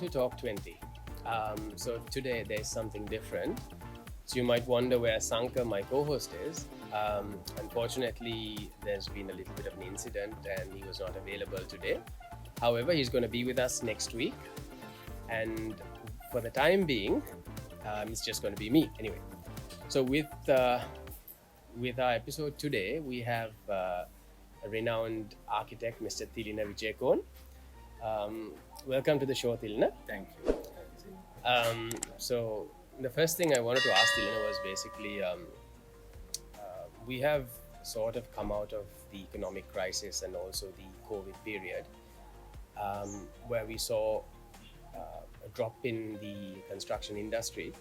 to Talk 20. So today there's something different. So you might wonder where Sanka, my co-host, is. Unfortunately, there's been a little bit of an incident and he was not available today. However, he's going to be with us next week. And for the time being, it's just going to be me. Anyway, so with our episode today, we have a renowned architect, Mr. Thilina Wijekoon. Welcome to the show, Thilina. Thank you. So the first thing I wanted to ask Thilina was basically, we have sort of come out of the economic crisis and also the COVID period, where we saw a drop in the construction industry.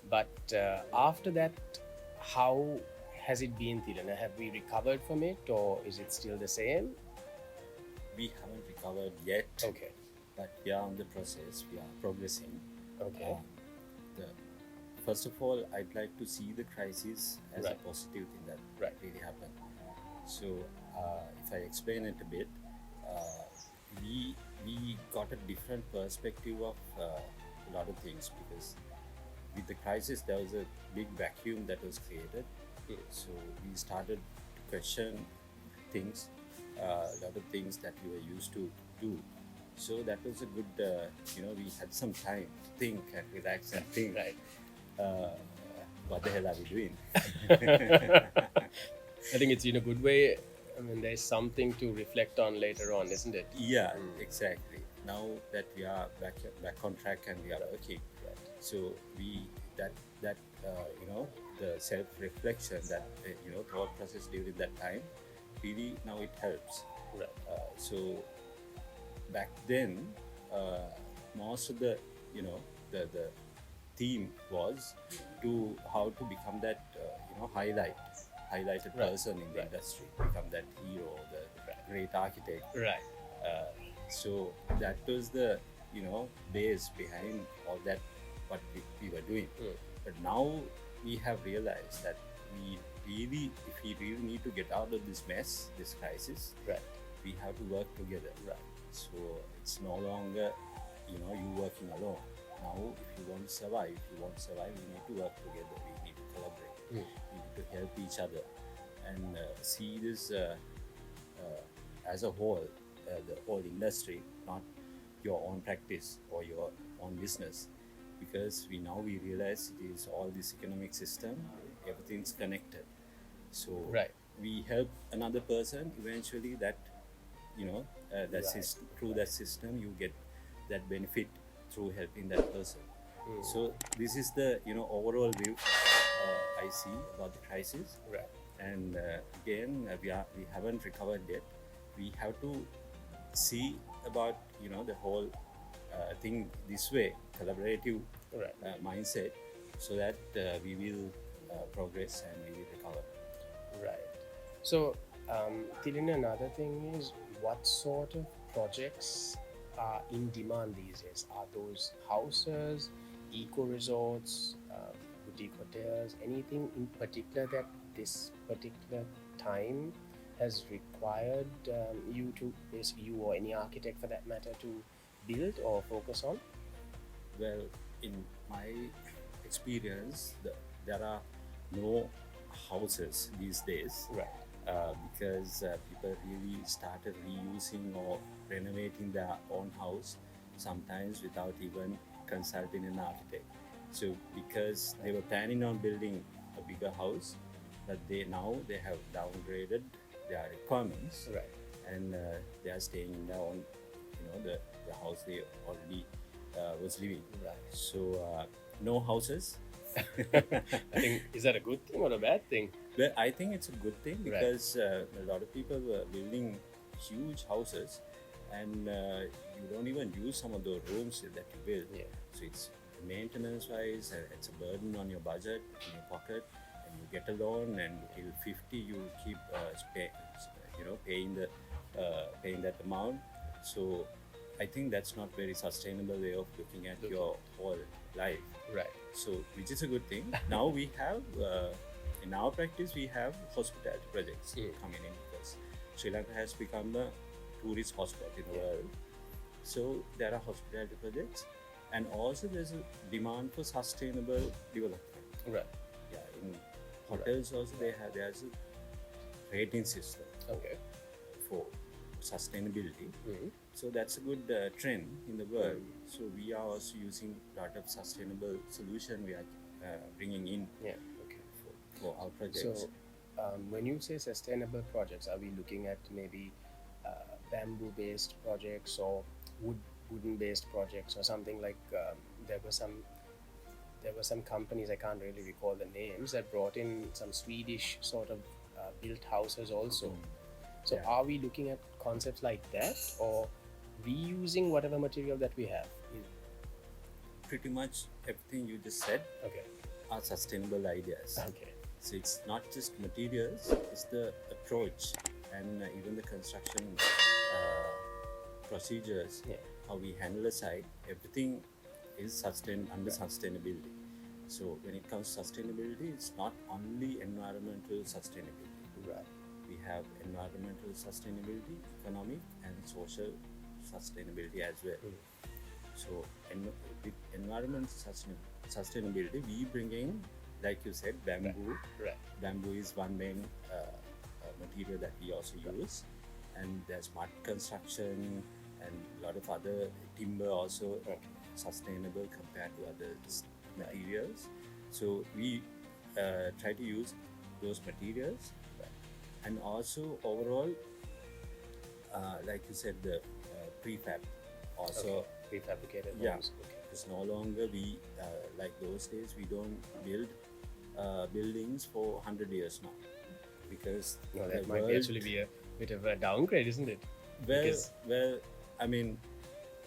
But after that, how has it been, Thilina? Have we recovered from it, or is it still the same? We haven't recovered yet, Okay. but we are on the process. We are progressing. Okay. First of all, I'd like to see the crisis as a Right. positive thing that Right. really happened. So, if I explain it a bit, we got a different perspective of a lot of things, because with the crisis there was a big vacuum that was created. So we started to question things, a lot of things that we were used to do. So that was a good, we had some time to think and relax and think, Right. what the hell are we doing? I think it's in a good way. I mean, there's something to reflect on later on, isn't it? Yeah, exactly. Now that we are back on track and we are working, so the self-reflection, that thought process during that time, really now it helps. Right. So back then, most of the theme was to how to become that highlighted Right. person in the industry, become that hero, the great architect. Right. So that was the base behind all that what we were doing. But now we have realized that if we really need to get out of this mess, this crisis, Right. we have to work together. Right. So it's no longer you working alone. Now if you want to survive, we need to work together. We need to collaborate. We need to help each other and see this as a whole, the whole industry, not your own practice or your own business. Because we realize it is all this economic system, everything's connected. So Right. we help another person, eventually that through that system you get that benefit through helping that person. So this is the overall view I see about the crisis. Right. And again, we haven't recovered yet. We have to see about the whole thing this way, collaborative Right. mindset, so that we will progress and we will recover. Right. So, Thilina, another thing is, what sort of projects are in demand these days? Are those houses, eco resorts, boutique hotels, anything in particular that this particular time has required you or any architect for that matter to build or focus on? Well, in my experience, there are no houses these days. Right. Because people really started reusing or renovating their own house, sometimes without even consulting an architect. So because they were planning on building a bigger house, but they have downgraded their requirements. Right. And they are staying in their own, the house they already was living. Right. So no houses. I think, is that a good thing or a bad thing? Well, I think it's a good thing, Right. because a lot of people were building huge houses, and you don't even use some of the rooms that you build. Yeah. So it's maintenance-wise, it's a burden on your budget, in your pocket, and you get a loan, and till 50 you keep paying that amount. So I think that's not very sustainable way of looking at your whole life. Right. So, which is a good thing. Now we have, in our practice, we have hospitality projects coming in, because Sri Lanka has become a tourist hotspot in the world. So there are hospitality projects, and also there's a demand for sustainable development. Right. Yeah, in hotels also there's a rating system Okay. for sustainability. Mhm. So that's a good trend in the world. So we are also using a lot of sustainable solution we are bringing in Yeah. Okay. for our projects. So, when you say sustainable projects, are we looking at maybe bamboo-based projects or wooden-based projects or something like? There were some companies, I can't really recall the names, that brought in some Swedish sort of built houses also. So Yeah. are we looking at concepts like that, or reusing whatever material that we have? Pretty much everything you just said Okay. are sustainable ideas. Okay. So it's not just materials, it's the approach and even the construction procedures, Yeah. how we handle a site, everything is under sustainability. So when it comes to sustainability, it's not only environmental sustainability. Right. We have environmental sustainability, economic and social sustainability as well. So with environmental sustainability, we bring in, like you said, bamboo. Right. Bamboo is one main material that we also use, and there's mud construction and a lot of other timber also sustainable compared to other materials. So we try to use those materials, and also overall, like you said, the prefab also. Prefabricated Yeah, homes. Okay. it's no longer we like those days. We don't build buildings for 100 years now, because No, that the might world, actually be a bit of a downgrade, isn't it? well, I mean,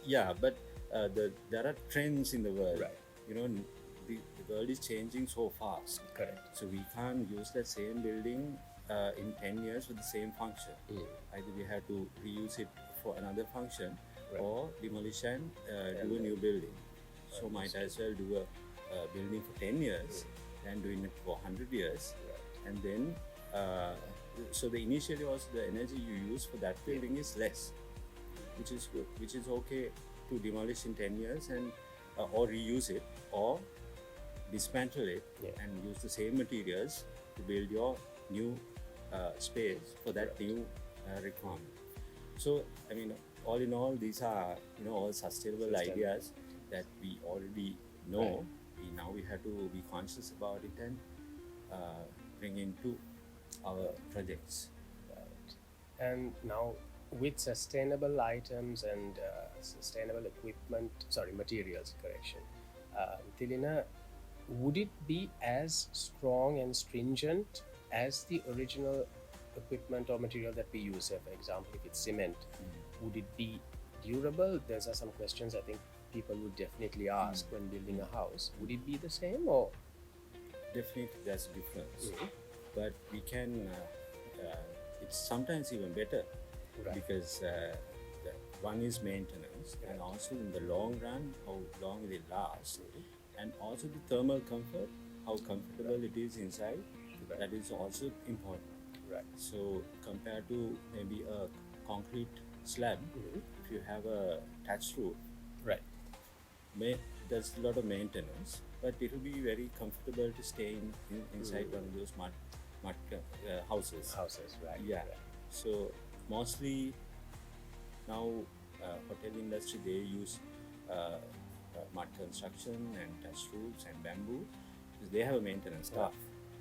yeah, but there are trends in the world. Right. You know, the world is changing so fast. Correct. So we can't use that same building in 10 years with the same function. Either we have to reuse it for another function, or demolish and do a new building. So might as well do a building for 10 years than doing it for 100 years. And then, so the initially also the energy you use for that building is less, which is good, which is okay to demolish in 10 years and or reuse it, or dismantle it and use the same materials to build your new space for that new requirement. So, I mean, all in all, these are all sustainable ideas that we already know. Now we have to be conscious about it and bring into our projects. And now, with sustainable items and sustainable materials, Thilina, would it be as strong and stringent as the original equipment or material that we use? Say, for example, if it's cement, would it be durable? Those are some questions I think people would definitely ask when building a house. Would it be the same, or? Definitely, there's a difference, but we can. It's sometimes even better, because one is maintenance, and also in the long run, how long will it last, and also the thermal comfort, how comfortable it is inside. That is also important. Right. So compared to maybe a concrete slab, if you have a thatched roof, there's a lot of maintenance, but it will be very comfortable to stay inside one of those mud houses. Right. Yeah. Right. So mostly now hotel industry, they use mud construction and thatched roofs and bamboo, because they have a maintenance staff.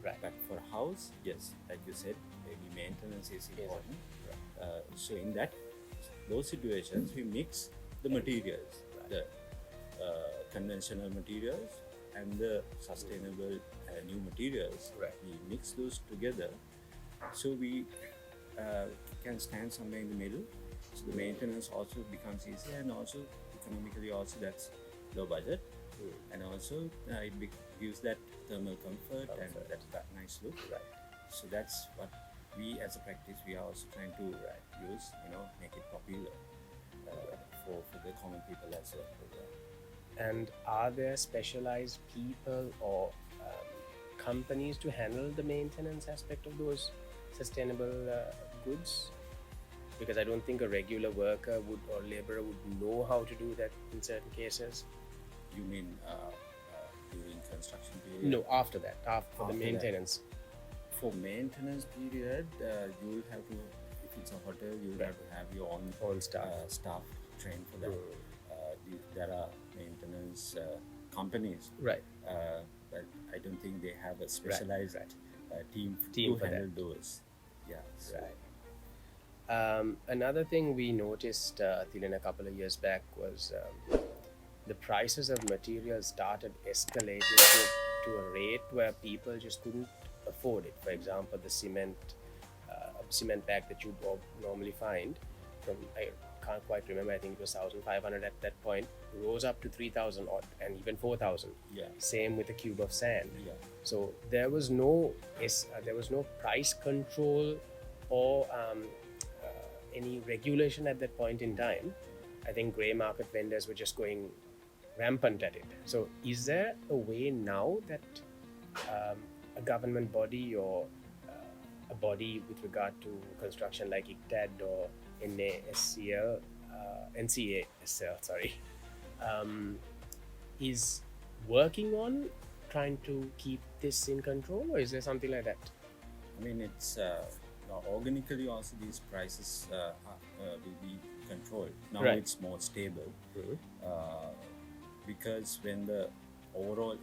Right. But for a house, yes, like you said, maybe maintenance is important. So in those situations, we mix the materials, the conventional materials and the sustainable new materials. We mix those together, so we can stand somewhere in the middle. So the maintenance also becomes easier, and also economically also that's low budget, and also it gives that thermal comfort and that nice look. So that's what we as a practice we are also trying to use, make it popular for the common people as well. And are there specialized people or companies to handle the maintenance aspect of those sustainable goods? Because I don't think a regular worker would or laborer would know how to do that in certain cases. You mean during construction period? No, after that, for the After that. maintenance. For maintenance period, you will have to, if it's a hotel, you will have to have your own staff trained for that. There are maintenance companies, Right. but I don't think they have a specialized team Team to for handle that. those. Yeah. So Right. Another thing we noticed, Thilina, a couple of years back was the prices of materials started escalating to a rate where people just couldn't afford it. For example, the cement bag that you normally find from, I can't quite remember, I think it was 1,500 at that point, rose up to 3,000 odd and even 4,000. Yeah. Same with a cube of sand. Yeah. So there was no price control or any regulation at that point in time. I think grey market vendors were just going rampant at it. So is there a way now that a government body or a body with regard to construction like ICTAD or NCASL, is working on trying to keep this in control, or is there something like that? I mean, it's organically also these prices will be controlled. Now Right. it's more stable because when the overall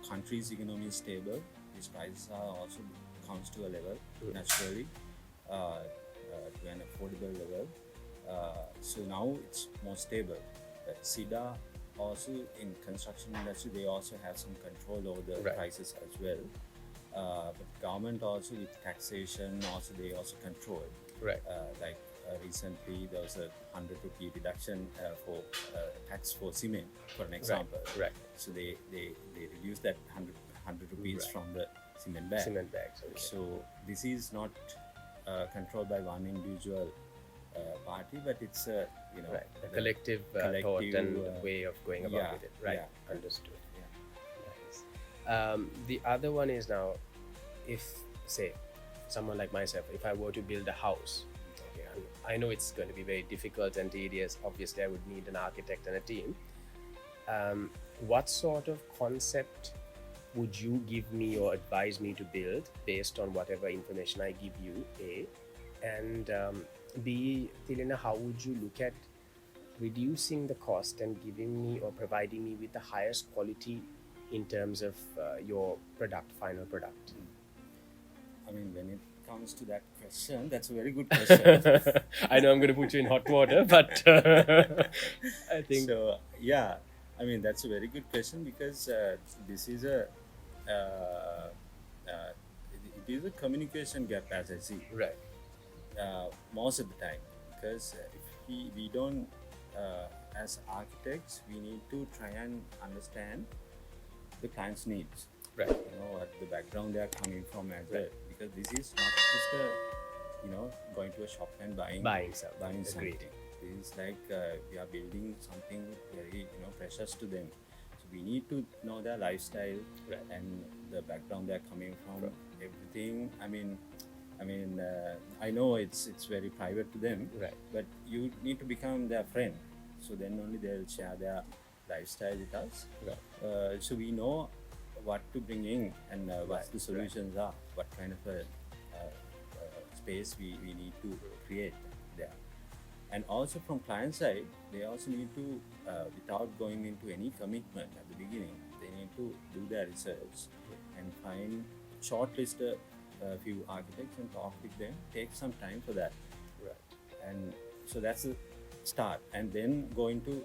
country's economy is stable, these prices are also comes to a level naturally to an affordable level. So now it's more stable. But SIDA also in construction industry, they also have some control over the Right. prices as well. But government also with taxation also they also control. Right. Like recently there was a 100 rupee reduction for tax for cement, for an example. Right. So they reduced that 100 rupees Right. from the cement bag. Cement bags. Okay. So this is not controlled by one individual party, but it's a Right. A collective thought and way of going about yeah, with it. Right. yeah. Understood. Nice. The other one is now, if say someone like myself, if I were to build a house, okay, and I know it's going to be very difficult and tedious. Obviously, I would need an architect and a team. What sort of concept would you give me or advise me to build based on whatever information I give you, A? And B, Thilina, how would you look at reducing the cost and giving me or providing me with the highest quality in terms of your final product? I mean, when it comes to that question, that's a very good question. I know I'm going to put you in hot water, but I think so. Yeah, I mean that's a very good question because this is it is a communication gap, as I see. right. Most of the time, because if we don't as architects, we need to try and understand the client's needs. Right. What the background they are coming from as well, because this is not just going to a shop and buying something. Agreed. This is like we are building something very precious to them. So we need to know their lifestyle and the background they are coming from. Everything. I mean, I know it's very private to them, Right. but you need to become their friend. So then only they'll share their lifestyle with us. Right. So we know what to bring in and what the solutions are, what kind of a space we need to create there. And also from client side, they also need to, without going into any commitment at the beginning, they need to do their research and find, shortlist a few architects and talk with them, take some time for that. Right. And so that's the start. And then going to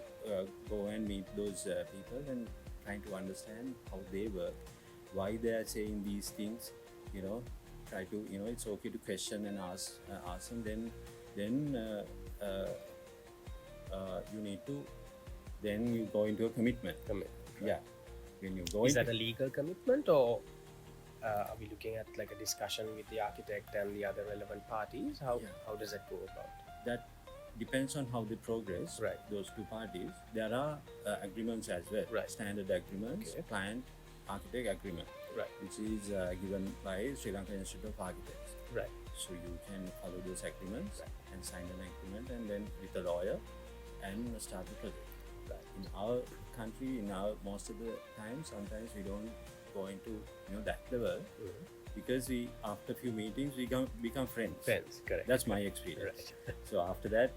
go and meet those people and trying to understand how they work, why they are saying these things, try to, it's okay to question and ask them. Then you need to, then you go into a commitment. Yeah. When you go Is that a legal commitment, or are we looking at like a discussion with the architect and the other relevant parties? How does that go about? That depends on how they progress. Right. Those two parties. There are agreements as well. Right. Standard agreements, Okay. client architect agreement. Right. which is given by Sri Lankan Institute of Architects. Right. So you can follow those agreements Right. and sign an agreement, and then with a lawyer and start the project. Right. In our country, most of the time, sometimes we don't go into that level, because we, after a few meetings, we become friends. Friends, correct. That's my experience. Right. So after that,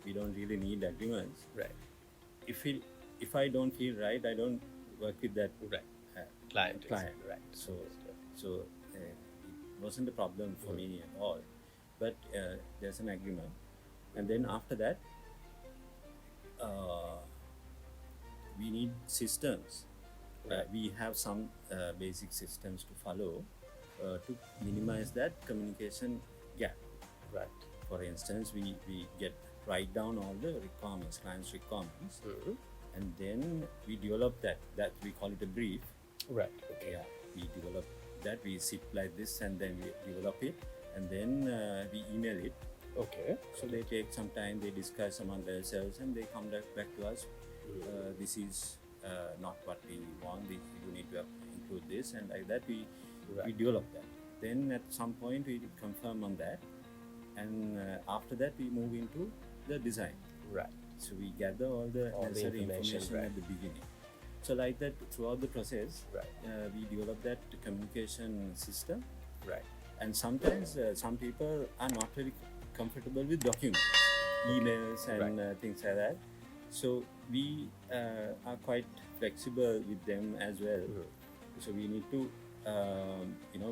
we don't really need agreements. Right. If I don't feel right, I don't work with that Right. Client. Right. So it wasn't a problem for me at all. But there's an agreement, and then after that, we need systems. Right. We have some basic systems to follow to minimize that communication gap. Right. For instance, we write down all the requirements, client's requirements, and then we develop that we call it a brief. Right. Okay. Yeah, we develop that. We sit like this, and then we develop it, and then we email it. Okay. So they take some time, they discuss among themselves, and they come back to us. This is not what we want. You need to include this, and like that we develop that. Then at some point we confirm on that, and after that we move into the design. Right. So we gather all the necessary information right. at the beginning. So like that, throughout the process, Right. We develop that communication system. Right. And sometimes some people are not very comfortable with documents, emails, and things like that. So we are quite flexible with them as well. So we need to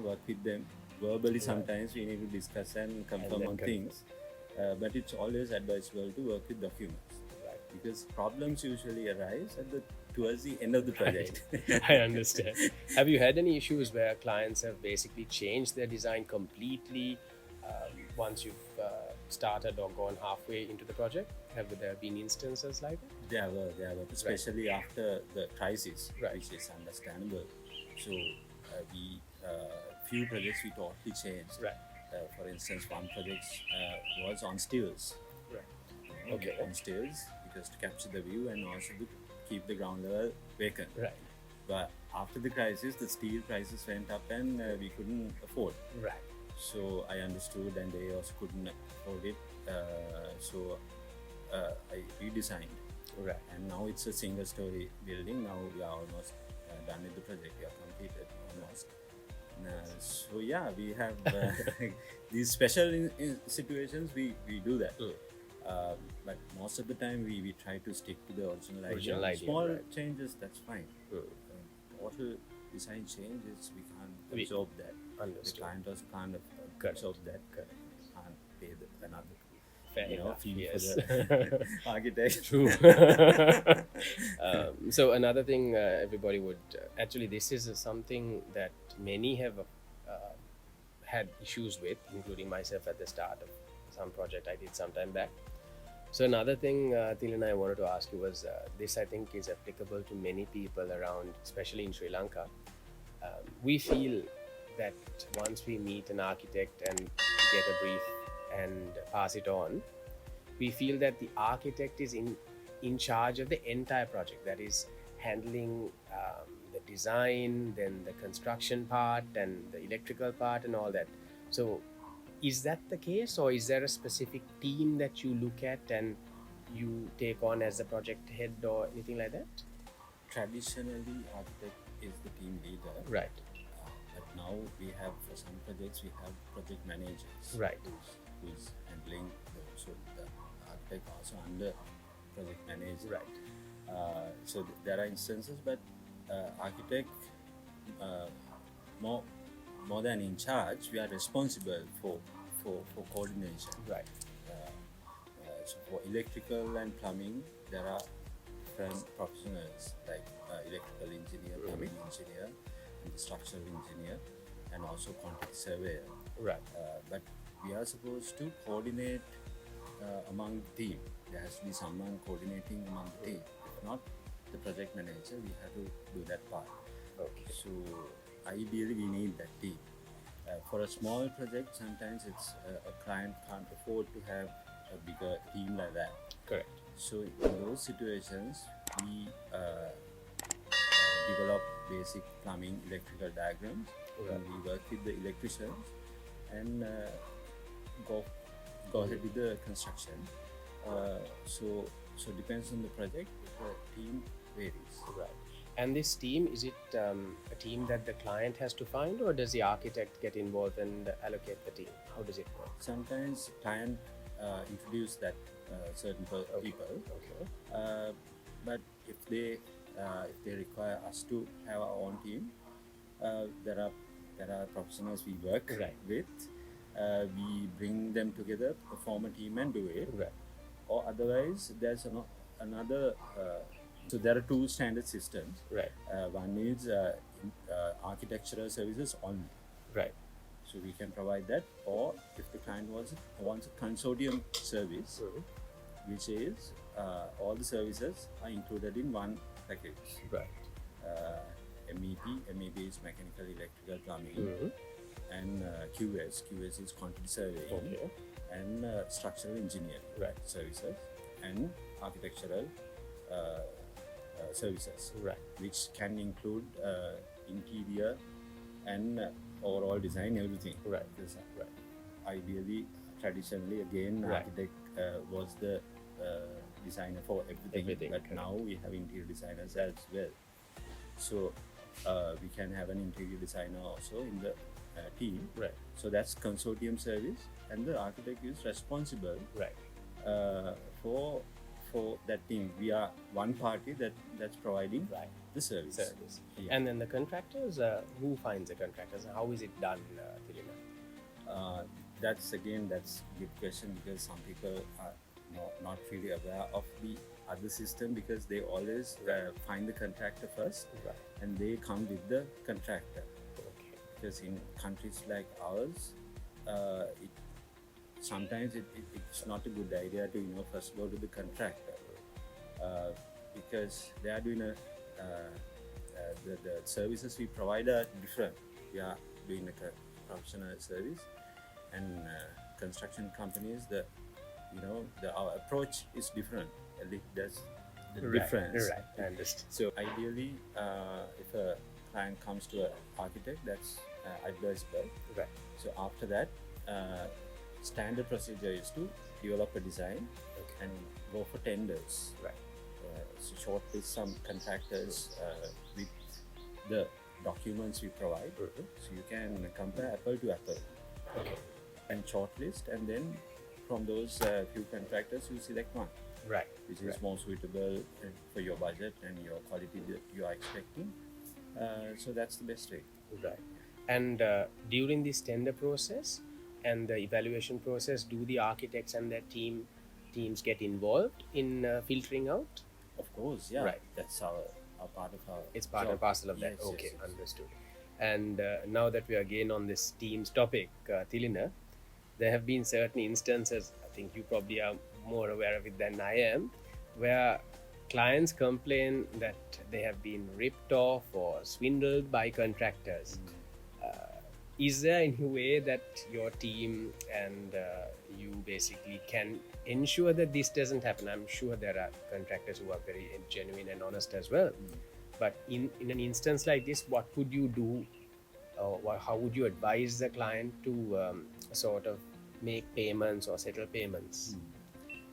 work with them verbally. Sometimes we need to discuss and confirm on things, but it's always advisable to work with documents, because problems usually arise towards the end of the project. I understand. Have you had any issues where clients have basically changed their design completely once you've started or gone halfway into the project? Have there been instances like that? There were, especially after the crisis, Right. which is understandable. So few projects we totally changed. Right. For instance, one project was on stills. Right. Okay. On stills, because to capture the view and also to keep the ground level vacant. Right. But after the crisis, the steel prices went up, and we couldn't afford. Right. So I understood, and they also couldn't afford it. So I redesigned. Right. And now it's a single-story building. Now we are almost done with the project. We are completed almost. So yeah, we have these special situations. We do that. But most of the time we try to stick to the original idea. Small changes, that's fine. Total design changes, we can't absorb that. Understood. The client also can't absorb that. Can't pay another fee for the architect. True. So another thing everybody would actually, this is something that many have had issues with, including myself at the start of some project I did some time back. So another thing, Thilina, I wanted to ask you was, this I think is applicable to many people around, especially in Sri Lanka. We feel that once we meet an architect and get a brief and pass it on, we feel that the architect is in charge of the entire project, that is handling the design, then the construction part and the electrical part and all that. So is that the case, or is there a specific team that you look at and you take on as the project head or anything like that? Traditionally, architect is the team leader. Right. But now we have, for some projects, we have project managers. Right. Who's handling so the architect also under project manager. Right. So there are instances, but architect more than in charge, we are responsible for coordination. Right. So for electrical and plumbing, there are different professionals like electrical engineer, plumbing engineer, and structural engineer, and also quantity surveyor. Right. But we are supposed to coordinate among the team. There has to be someone coordinating among the team. If not the project manager, we have to do that part. Okay. So ideally, we need that team. For a small project, sometimes it's a client can't afford to have a bigger team like that. Correct. So in those situations, we develop basic plumbing, electrical diagrams, Right. and we work with the electricians and go ahead with the construction. So depends on the project. The team varies. Right. And this team, is it a team that the client has to find, or does the architect get involved and allocate the team? How does it work? Sometimes client introduce that certain people, Okay. but if they require us to have our own team, there are professionals we work Right. with. We bring them together, form a team, and do it. Right. Or otherwise, there's another. So there are two standard systems. Right. One is architectural services only. Right. So we can provide that, or if the client wants a consortium service, which is all the services are included in one package. Right. MEP is mechanical, electrical, plumbing, and QS is quantity surveying, Okay. and structural engineering services, and architectural services, Right. which can include interior and overall design, everything. Right. Because, Right. ideally, traditionally, again, Right. architect was the designer for everything, but correct. now we have interior designers as well. So we can have an interior designer also in the team. Right. So that's consortium service, and the architect is responsible Right. for that team. We are one party that's providing Right. the service. Yeah. And then the contractors, who finds the contractors? How is it done, Thilina? That's a good question, because some people are not really aware of the other system, because they always find the contractor first, Right. and they come with the contractor. Okay. Because in countries like ours, sometimes it's not a good idea to first go to the contractor, because they are doing the services we provide are different. We are doing a professional service, and construction companies, our approach is different. That's the difference. Right. I understand. So ideally, if a client comes to an architect, that's advisable. Right. So after that, standard procedure is to develop a design and go for tenders. Right. So shortlist some contractors with the documents we provide. So you can compare apple to apple. Okay. And shortlist, and then from those few contractors, you select one, Right. which is more suitable for your budget and your quality that you are expecting. So that's the best way. Right. And during this tender process and the evaluation process, do the architects and their teams get involved in filtering out? Of course, yeah. Right. That's our part of our. It's part job. and parcel of that. Yes, Okay, yes, yes. understood. And now that we are again on this teams topic, Thilina, there have been certain instances, I think you probably are more aware of it than I am, where clients complain that they have been ripped off or swindled by contractors. Is there any way that your team and you basically can ensure that this doesn't happen? I'm sure there are contractors who are very genuine and honest as well. But in an instance like this, what could you do? How would you advise the client to sort of make payments or settle payments?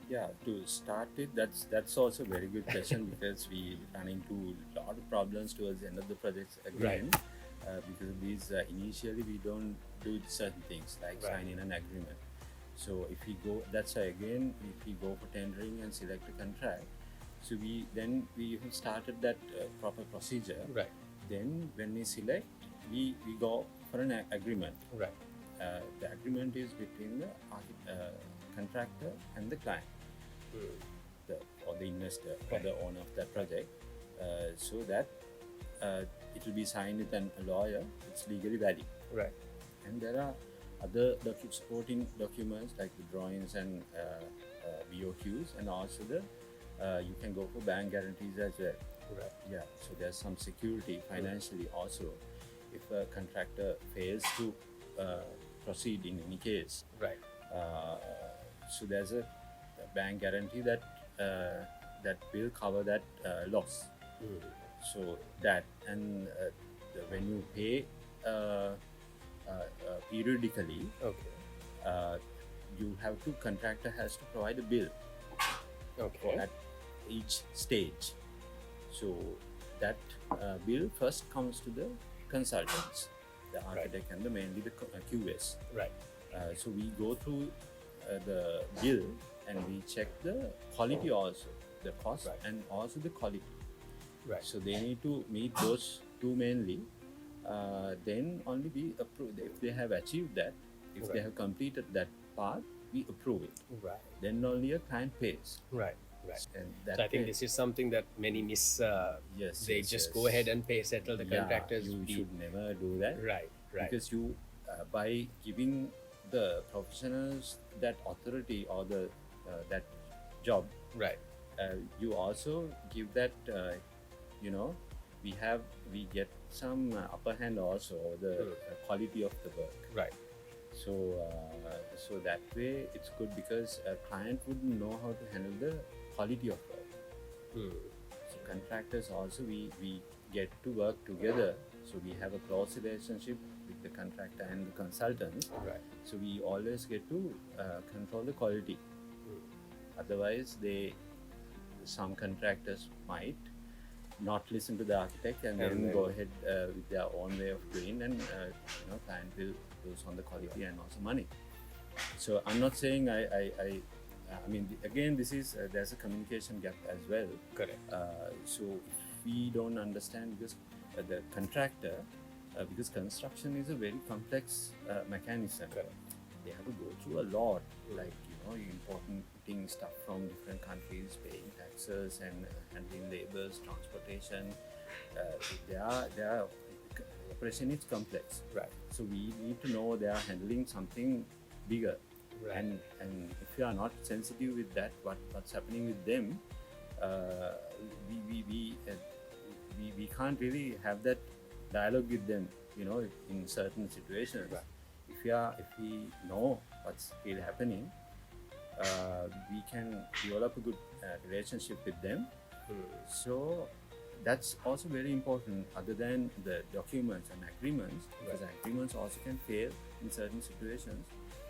Yeah, to start with, that's also a very good question, because we run into a lot of problems towards the end of the projects again. Because of these, initially we don't do certain things like signing an agreement. So if we go, that's why again, if we go for tendering and select a contract, so we have started that proper procedure. Right. Then when we select, we go for an agreement. Right. The agreement is between the contractor and the client, or the investor, or the owner of that project, so that it will be signed with a lawyer. It's legally valid. Right. And there are other supporting documents like the drawings and BOQs, and also you can go for bank guarantees as well. Right. Yeah. So there's some security financially also if a contractor fails to proceed in any case. Right. So there's a bank guarantee that will cover that loss. So that, and when you pay uh, periodically, Okay. uh, you have to contractor has to provide a bill Okay. at each stage. So that bill first comes to the consultants, the architect and mainly the QS. Right. So we go through the bill and we check the quality also, the cost Right. and also the quality. Right. So they need to meet those two mainly. Then only we approve. If they have achieved that, if they Right. have completed that part, we approve it. Right. Then only a client pays. Right. Right. And that So I think way, this is something that many miss. yes, They yes, just yes. go ahead and pay, settle the contractors. You should never do that. Right. Right. Because you, by giving the professionals that authority or the that job, Right. you also give that we get some upper hand also over the quality of the work. Right. So that way it's good because a client wouldn't know how to handle the quality of work. So contractors also we get to work together, so we have a close relationship with the contractor and the consultants. Right. So we always get to control the quality. Otherwise some contractors might not listen to the architect and then go ahead with their own way of doing, and client will lose on the quality and also money. So I'm not saying I mean, again, this is there's a communication gap as well. Correct. So if we don't understand, because the contractor, because construction is a very complex mechanism. Correct. They have to go through a lot, like importing stuff from different countries, paying taxes and handling labors, transportation. Their operation is complex. Right. So we need to know they are handling something bigger. Right. And if you are not sensitive with that, what's happening with them, we can't really have that dialogue with them, in certain situations. Right. If we know what's really happening, we can develop a good relationship with them. So that's also very important, other than the documents and agreements, because agreements also can fail in certain situations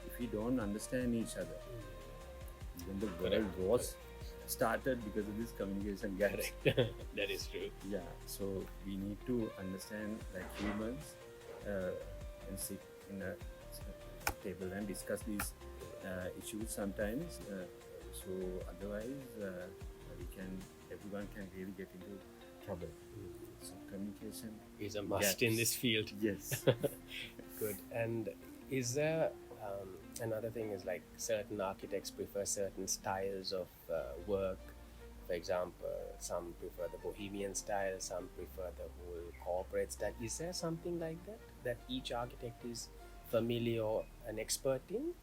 if we don't understand each other. Even the world was started because of this communication gap. That is true. Yeah, so we need to understand like humans and sit in a table and discuss these issues sometimes. So otherwise, everyone can really get into trouble. So communication is a must in this field. Yes. Good. And is there another thing is like certain architects prefer certain styles of work. For example, some prefer the bohemian style, some prefer the whole corporate style. Is there something like that each architect is familiar or an expert in?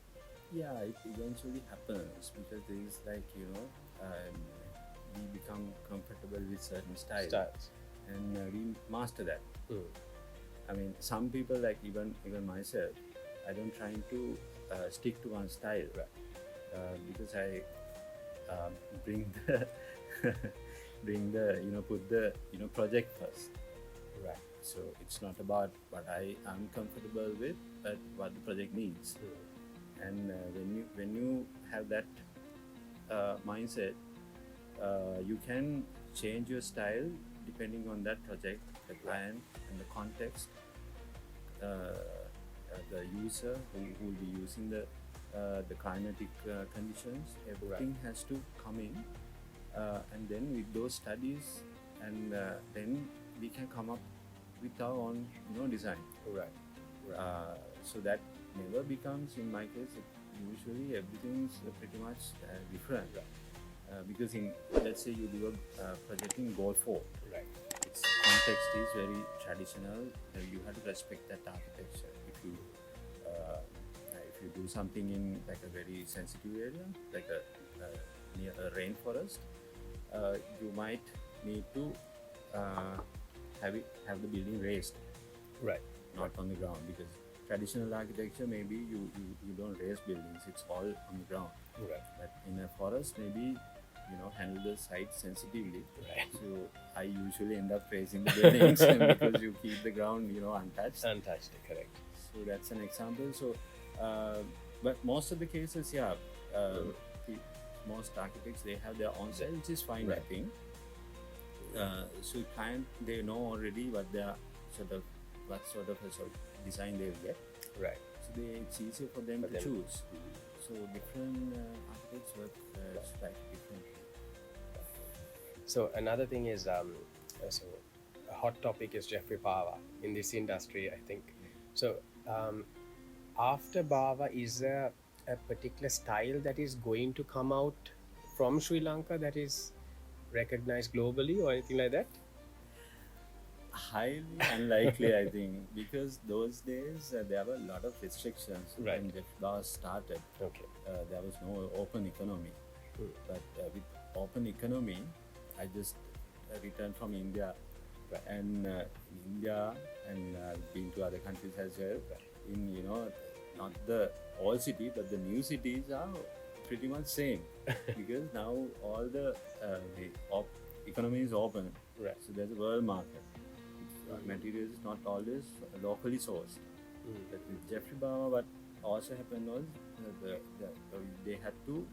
Yeah, it eventually happens because there is we become comfortable with certain styles. And we master that. I mean, some people, like even myself, I don't try to stick to one style, because I bring the put the project first. Right. So it's not about what I am comfortable with, but what the project needs. And when you have that mindset, you can change your style depending on that project, the client, and the context, the user who will be using the climatic conditions. Everything has to come in, and then with those studies, and then we can come up with our own design. Right. So that never becomes, in my case, usually everything's pretty much different. Because let's say you do a project in gold 4, its context is very traditional. You have to respect that architecture. If you do something in like a very sensitive area, like near a rainforest, you might need to have the building raised, not on the ground, because traditional architecture, maybe you don't raise buildings, it's all on the ground. But in a forest, maybe handle the site sensitively. Right. So I usually end up praising the buildings because you keep the ground, untouched. Untouched, correct. So that's an example. So, but most of the cases, the, most architects, they have their own style, which is fine, I think. So they know already what sort of design they'll get. Right. So it's easier for them to choose. So different architects work slightly differently. So another thing is, so a hot topic is Jeffrey Bava in this industry, I think. So after Bava, is there a particular style that is going to come out from Sri Lanka that is recognized globally or anything like that? Highly unlikely, I think, because those days there were a lot of restrictions when Jeff Bava started. Okay. There was no open economy. But with open economy, I just returned from India, and in India, and been to other countries as well. In not the old city, but the new cities are pretty much same because now all the economy is open. Right. So there's a world market. Materials is not always locally sourced. But with Jeffrey Bava, what also happened was they had to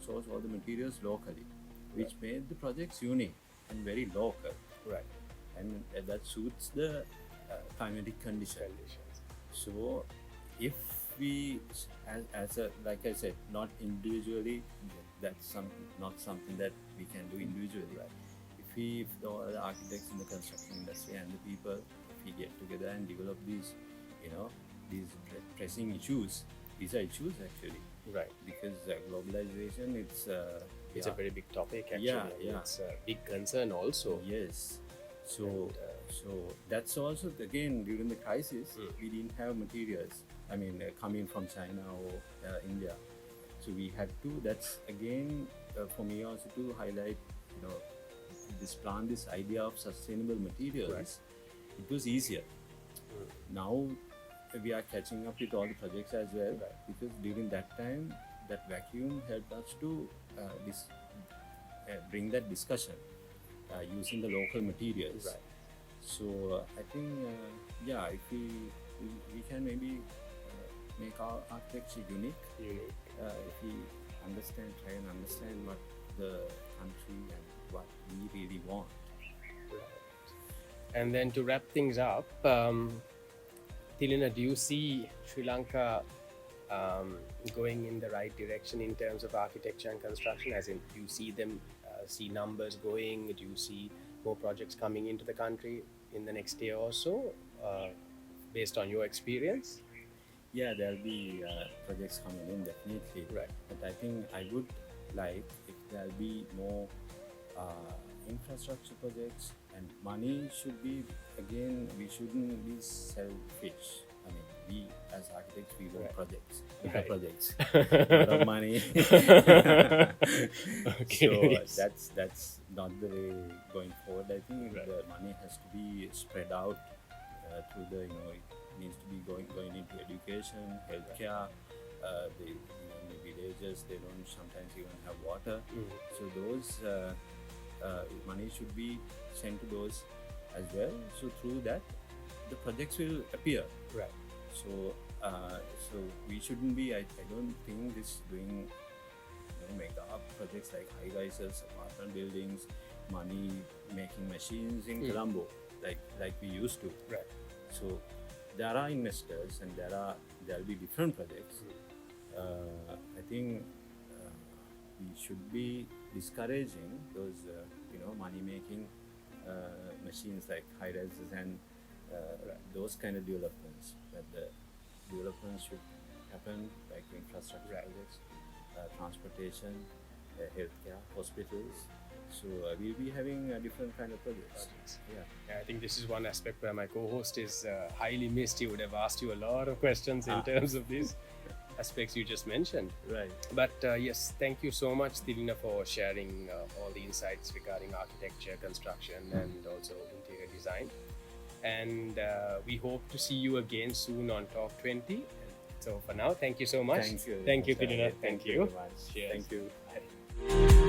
source all the materials locally, which made the projects unique and very local. Right. And that suits the climatic conditions. So if we, as a, like I said, not individually, that's not something that we can do individually. Right. If the architects in the construction industry and the people, if we get together and develop these, these pressing issues, these are issues actually. Right. Because globalization, it's a very big topic actually. Yeah. It's a big concern also. Yes. So that's also, again, during the crisis, we didn't have materials. I mean, coming from China or India. So we had to. That's again for me also to highlight, this idea of sustainable materials. Right. It was easier. Now we are catching up with all the projects as well, because during that time, that vacuum helped us to bring that discussion using the local materials. Right. So I think, if we can maybe make our architecture unique. If we try and understand what the country and what we really want. And then to wrap things up, Thilina, do you see Sri Lanka going in the right direction in terms of architecture and construction? As in, do you see them see numbers going? Do you see more projects coming into the country in the next year or so, based on your experience? Yeah, there'll be projects coming in, definitely. Right. But I think I would like if there'll be more infrastructure projects, and money should be, again, we shouldn't be selfish. I mean, we as architects, we want projects, bigger projects, a lot of money. Okay. So that's not the way going forward. I think the money has to be spread out through the, it needs to be going into education, healthcare. In the villages, they don't sometimes even have water. So those money should be sent to those as well. So through that, the projects will appear. Right. So we shouldn't be. I don't think this doing mega projects like high-rises, apartment buildings, money making machines in Colombo like we used to. Right. So there are investors and there'll be different projects. I think we should be discouraging those money making machines like high-rises and those kind of developments. But the developments should happen like infrastructure projects, transportation, healthcare, hospitals. So we'll be having a different kind of projects. Yeah, I think this is one aspect where my co-host is highly missed. He would have asked you a lot of questions in terms of these aspects you just mentioned. Right. But yes, thank you so much, Thilina, for sharing all the insights regarding architecture, construction, and also interior design. And we hope to see you again soon on Talk 20. So for now, thank you so much. Thank you. Thank you, Thilina. Thank you very much. Cheers. Thank you. Bye.